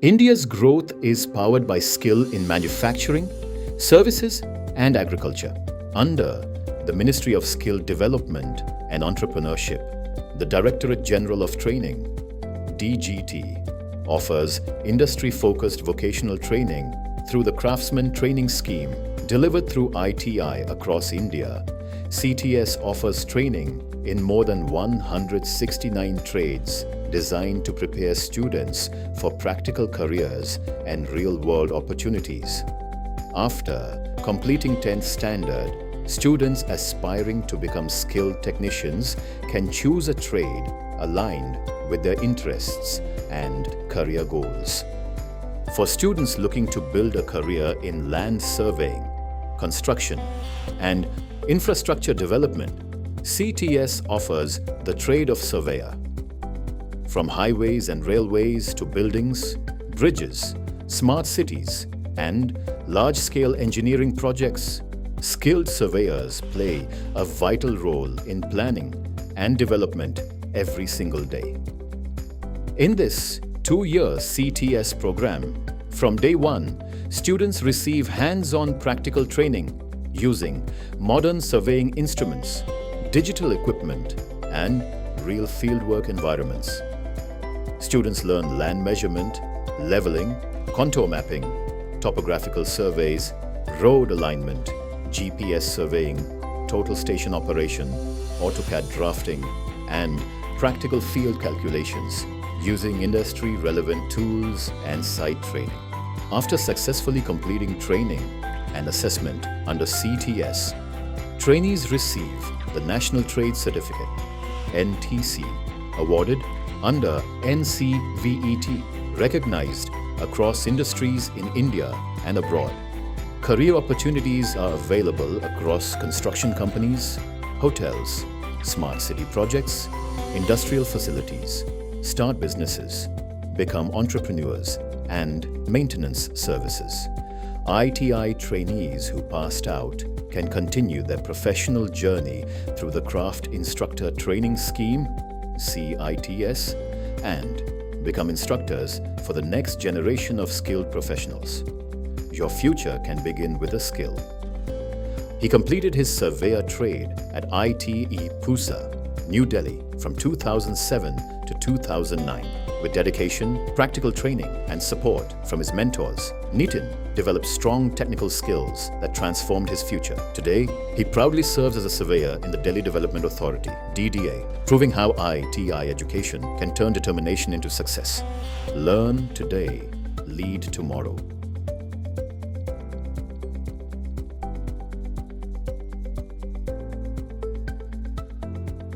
India's growth is powered by skill in manufacturing, services, and agriculture. Under the Ministry of Skill Development and Entrepreneurship, the Directorate General of Training, DGT, offers industry-focused vocational training through the Craftsmen Training Scheme delivered through ITI across India. CTS offers training in more than 169 trades designed to prepare students for practical careers and real-world opportunities. After completing 10th standard, students aspiring to become skilled technicians can choose a trade aligned with their interests and career goals. For students looking to build a career in land surveying, construction, and infrastructure development, CTS offers the trade of surveyor. From highways and railways to buildings, bridges, smart cities, and large-scale engineering projects, skilled surveyors play a vital role in planning and development every single day. In this 2-year CTS program, from day one, students receive hands-on practical training using modern surveying instruments, digital equipment, and real fieldwork environments. Students learn land measurement, leveling, contour mapping, topographical surveys, road alignment, GPS surveying, total station operation, AutoCAD drafting, and practical field calculations using industry-relevant tools and site training. After successfully completing training and assessment under CTS, trainees receive the National Trade Certificate, NTC, awarded under NCVET, recognized across industries in India and abroad. Career opportunities are available across construction companies, hotels, smart city projects, industrial facilities, start businesses, become entrepreneurs, and maintenance services. ITI trainees who passed out can continue their professional journey through the Craft Instructor Training Scheme, CITS, and become instructors for the next generation of skilled professionals. Your future can begin with a skill. He completed his surveyor trade at ITE Pusa, New Delhi from 2007 to 2009. With dedication, practical training, and support from his mentors, Nitin developed strong technical skills that transformed his future. Today, he proudly serves as a surveyor in the Delhi Development Authority, DDA, proving how ITI education can turn determination into success. Learn today, lead tomorrow.